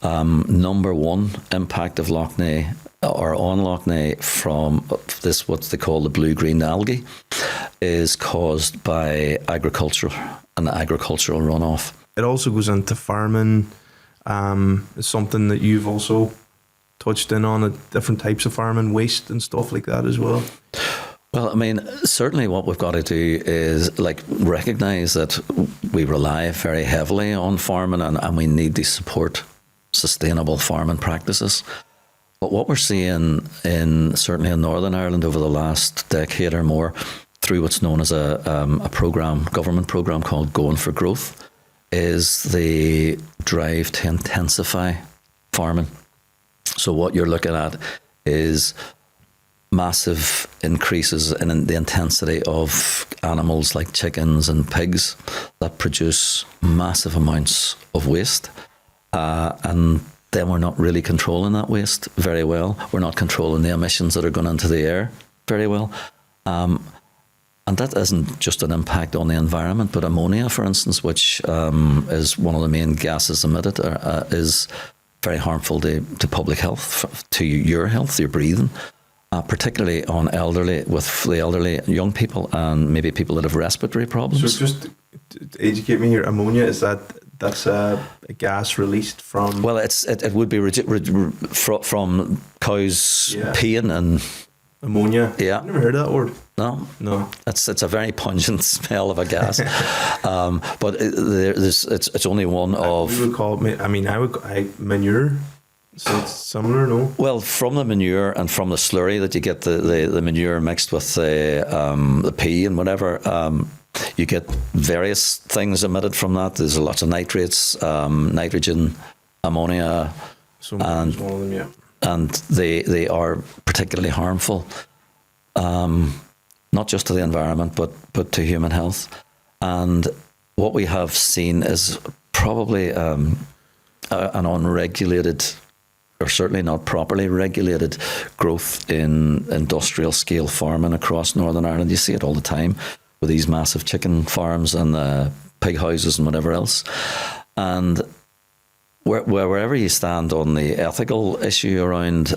number one impact of Lough Neagh or on Lough Neagh from this, what they call the blue-green algae, is caused by agricultural runoff. It also goes into farming. It's something that you've also touched in on, different types of farming, waste and stuff like that as well. Well, I mean, certainly what we've got to do is recognise that we rely very heavily on farming and we need to support sustainable farming practices. But what we're seeing certainly in Northern Ireland over the last decade or more, through what's known as a government programme called Going for Growth, is the drive to intensify farming. So what you're looking at is massive increases in the intensity of animals like chickens and pigs that produce massive amounts of waste. And then we're not really controlling that waste very well. We're not controlling the emissions that are going into the air very well. And that isn't just an impact on the environment, but ammonia, for instance, which is one of the main gases emitted, is very harmful to public health, to your health, your breathing, particularly with the elderly, young people, and maybe people that have respiratory problems. So just to educate me here, ammonia, that's a gas released from... Well, it would be from cows peeing and... Ammonia? Yeah. I've never heard of that word. No. It's a very pungent smell of a gas. But it's only one of... We would call it, manure. So it's similar, no? Well, from the manure and from the slurry that you get, the manure mixed with the pee and whatever, you get various things emitted from that. There's lots of nitrates, nitrogen, ammonia, and one of them, yeah. And they are particularly harmful, not just to the environment, but to human health. And what we have seen is probably an unregulated, or certainly not properly regulated, growth in industrial scale farming across Northern Ireland. You see it all the time with these massive chicken farms and pig houses and whatever else. And wherever you stand on the ethical issue around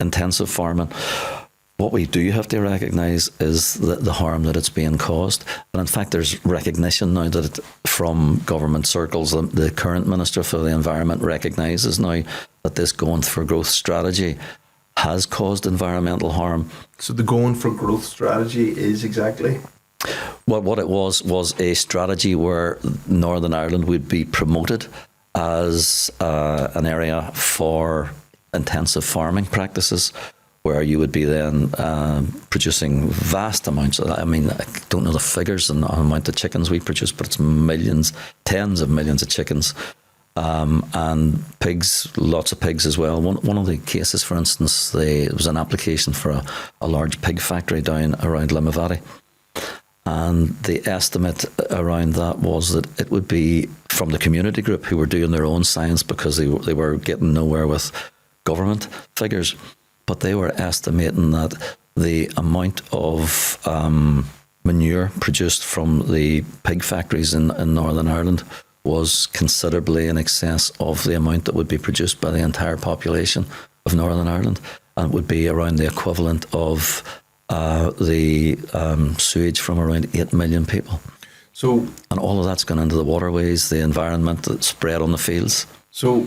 intensive farming, what we do have to recognise is the harm that it's being caused. And in fact, there's recognition now that from government circles, the current Minister for the Environment recognises now that this Going for Growth strategy has caused environmental harm. So the Going for Growth strategy is exactly... Well, what it was a strategy where Northern Ireland would be promoted as an area for intensive farming practices, where you would be then producing vast amounts of, I don't know the figures and the amount of chickens we produce, but it's millions, tens of millions of chickens, and pigs, lots of pigs as well. One of the cases, for instance, there was an application for a large pig factory down around Lough. And the estimate around that was that it would be from the community group who were doing their own science, because they were getting nowhere with government figures. But they were estimating that the amount of manure produced from the pig factories in Northern Ireland was considerably in excess of the amount that would be produced by the entire population of Northern Ireland. And it would be around the equivalent of the sewage from around 8 million people. And all of that's gone into the waterways, the environment that's spread on the fields. So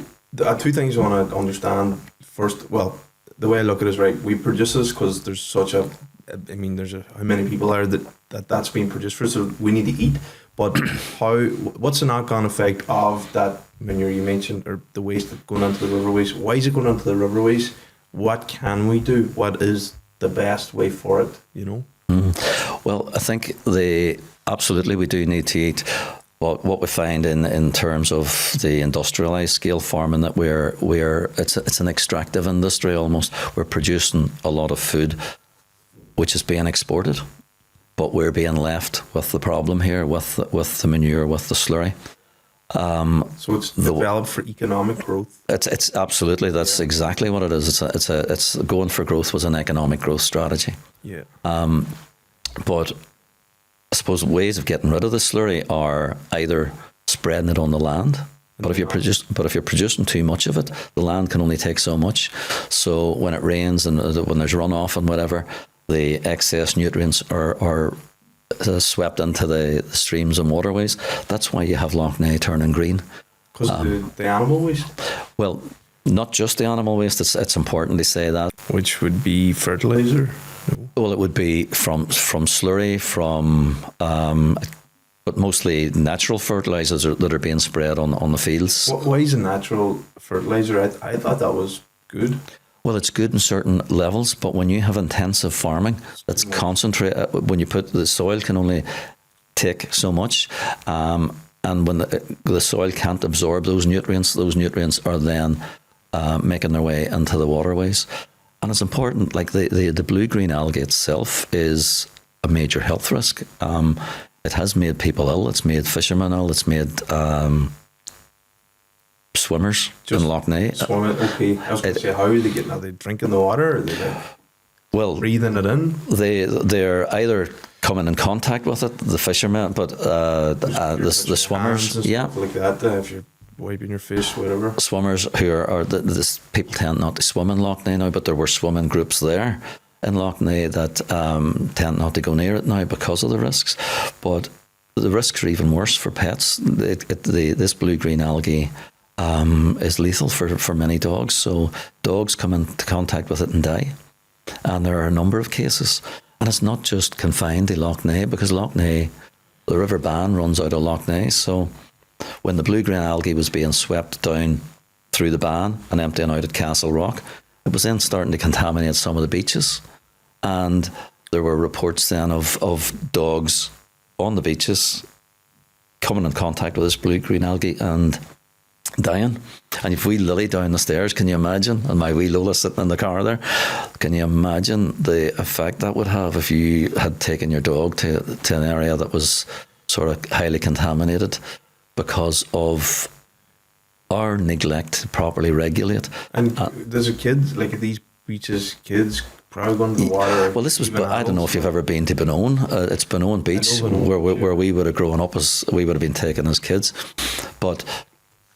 two things I want to understand. First, well, the way I look at it is, right, we produce this because there's such a, how many people are that's being produced for, so we need to eat. But what's the knock-on effect of that manure you mentioned, or the waste that's going into the riverways? Why is it going into the riverways? What can we do? What is the best way for it, Well, I think absolutely we do need to eat. What we find in terms of the industrialised scale farming, that it's an extractive industry almost. We're producing a lot of food which is being exported, but we're being left with the problem here with the manure, with the slurry. So it's developed for economic growth. It's absolutely, that's exactly what it is. It's Going for Growth was an economic growth strategy. Yeah. But I suppose ways of getting rid of the slurry are either spreading it on the land But if you're producing too much of it, the land can only take so much. So when it rains and when there's runoff and whatever, the excess nutrients are swept into the streams and waterways. That's why you have Lough Neagh turning green. Because the animal waste? Well, not just the animal waste. It's important to say that. Which would be fertiliser? No. Well, it would be from slurry, but mostly natural fertilisers that are being spread on the fields. Why is a natural fertiliser? I thought that was good. Well, it's good in certain levels, but when you have intensive farming, that's concentrate. When you put the soil can only take so much, and when the soil can't absorb those nutrients are then making their way into the waterways. And it's important, like the blue-green algae itself is a major health risk. It has made people ill. It's made fishermen ill. It's made swimmers in Lough Neagh. Swimming, okay. I was going to say, how are they getting? Are they drinking the water? Are they breathing it in? They're either coming in contact with it, the fishermen, but the swimmers, yeah, like that. If you're wiping your fish, whatever. Swimmers who are this people tend not to swim in Lough Neagh now, but there were swimming groups there in Lough Neagh that tend not to go near it now because of the risks. But the risks are even worse for pets. This blue-green algae is lethal for many dogs. So dogs come into contact with it and die. And there are a number of cases. And it's not just confined to Lough Neagh, because Lough Neagh, the River Bann runs out of Lough Neagh. So when the blue-green algae was being swept down through the Bann and emptying out at Castle Rock, it was then starting to contaminate some of the beaches. And there were reports then of dogs on the beaches coming in contact with this blue-green algae and dying. And if we Lily down the stairs, can you imagine? And my wee Lola sitting in the car there, can you imagine the effect that would have if you had taken your dog to an area that was sort of highly contaminated because of our neglect to properly regulate? And there's a kid, like at these beaches, kids probably going to the water. Well, this was, I don't know if you've ever been to Benone. It's Benone Beach, where we would have grown up we would have been taken as kids. But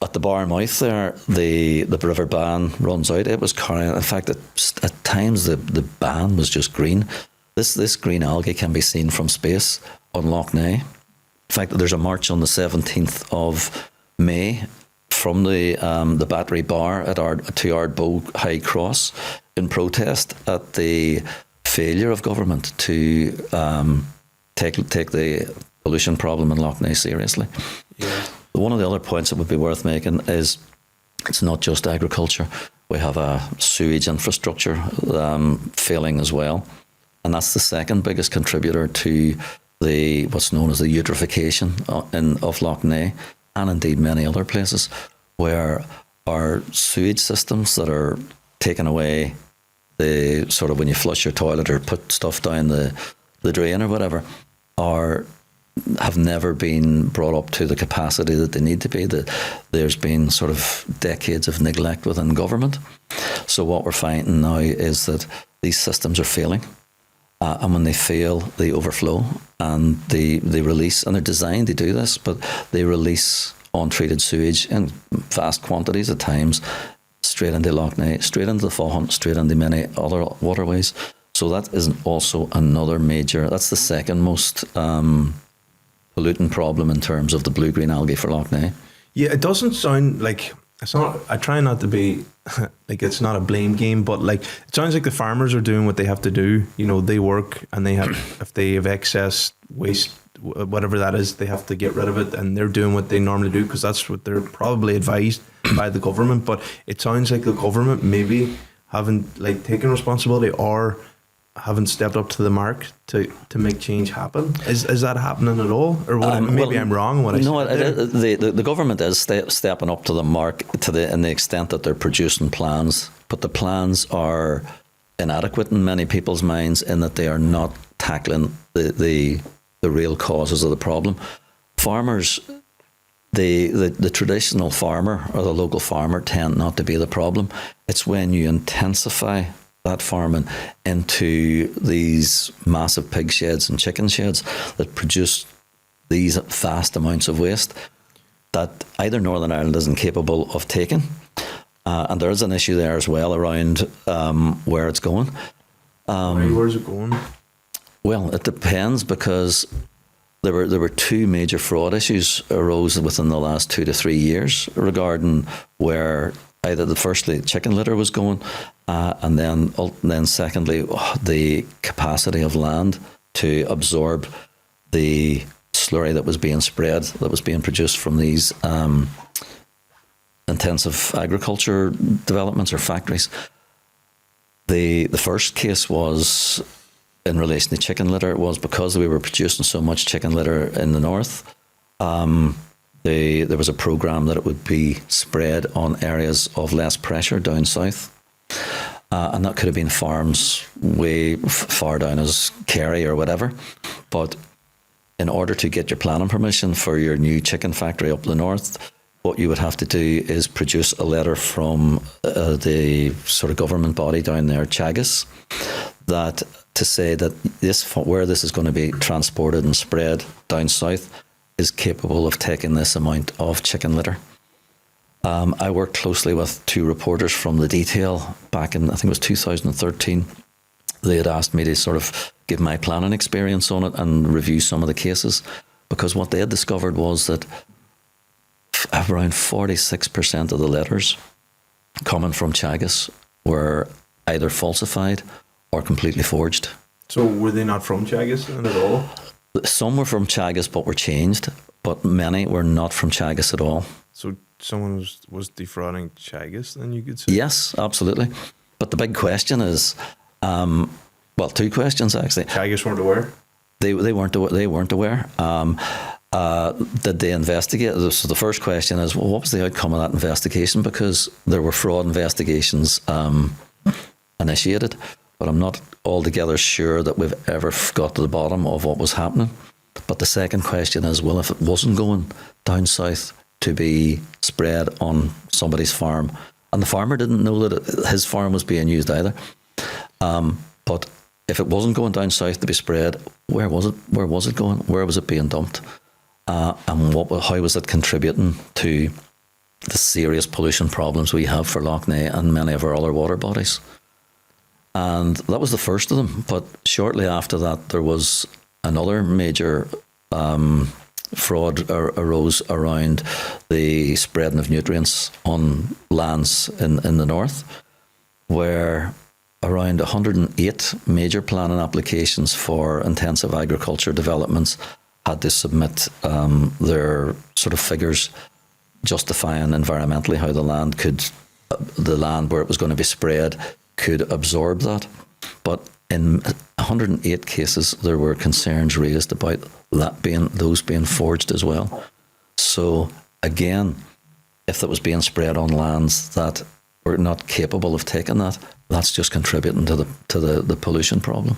at the bar mouth there, the River Bann runs out. It was carrying, in fact, at times the Bann was just green. This green algae can be seen from space on Lough Neagh. In fact, there's a march on the 17th of May from the Battery Bar at to Ardbow High Cross in protest at the failure of government to take the pollution problem in Lough Neagh seriously. Yeah. One of the other points that would be worth making is it's not just agriculture. We have a sewage infrastructure failing as well. And that's the second biggest contributor to what's known as the eutrophication of Lough Neagh, and indeed many other places, where our sewage systems that are taking away the sort of when you flush your toilet or put stuff down the drain or whatever, have never been brought up to the capacity that they need to be. There's been sort of decades of neglect within government. So what we're finding now is that these systems are failing. And when they fail, they overflow and they release, and they're designed to do this, but they release untreated sewage in vast quantities at times straight into Lough Neagh, straight into the Faughant, straight into many other waterways. So that is also another major, that's the second most pollutant problem in terms of the blue-green algae for Lough Neagh. Yeah, it doesn't sound like, it's not, I try not to be, like it's not a blame game, but like it sounds like the farmers are doing what they have to do. You know, they work and they have, if they have excess waste, whatever that is, they have to get rid of it, and they're doing what they normally do because that's what they're probably advised by the government. But it sounds like the government maybe haven't like taken responsibility or haven't stepped up to the mark to make change happen. Is that happening at all, or maybe I'm wrong? The government is stepping up to the mark in the extent that they're producing plans, but the plans are inadequate in many people's minds in that they are not tackling the real causes of the problem. Farmers, the traditional farmer or the local farmer tend not to be the problem. It's when you intensify that farming into these massive pig sheds and chicken sheds that produce these vast amounts of waste. that either Northern Ireland isn't capable of taking, and there is an issue there as well around where it's going. Where's it going? Well, it depends, because there were two major fraud issues arose within the last 2 to 3 years regarding where either firstly chicken litter was going, and then secondly the capacity of land to absorb the slurry that was being spread, that was being produced from these intensive agriculture developments or factories. The first case was in relation to chicken litter. It was because we were producing so much chicken litter in the north. There was a programme that it would be spread on areas of less pressure down south. And that could have been farms way far down as Kerry or whatever. But in order to get your planning permission for your new chicken factory up the north, what you would have to do is produce a letter from the sort of government body down there, Teagasc, that to say that where this is going to be transported and spread down south is capable of taking this amount of chicken litter. I worked closely with two reporters from the Detail back in, I think it was 2013. They had asked me to sort of give my planning experience on it and review some of the cases, because what they had discovered was that around 46% of the letters coming from Teagasc were either falsified or completely forged. So were they not from Teagasc then at all? Some were from Teagasc but were changed, but many were not from Teagasc at all. So someone was defrauding Teagasc, then you could say? Yes, absolutely. But the big question is, well, two questions actually. Teagasc weren't aware? They weren't aware. Did they investigate? So the first question is, well, what was the outcome of that investigation? Because there were fraud investigations initiated, but I'm not altogether sure that we've ever got to the bottom of what was happening. But the second question is, well, if it wasn't going down south to be spread on somebody's farm, and the farmer didn't know that his farm was being used either, but if it wasn't going down south to be spread, where was it? Where was it going? Where was it being dumped? And how was it contributing to the serious pollution problems we have for Lough Neagh and many of our other water bodies? And that was the first of them. But shortly after that, there was another major fraud arose around the spreading of nutrients on lands in the north, where around 108 major planning applications for intensive agriculture developments had to submit their sort of figures justifying environmentally how the land where it was going to be spread could absorb that. But in 108 cases, there were concerns raised about those being forged as well. So again, if that was being spread on lands that were not capable of taking that, that's just contributing to the pollution problem.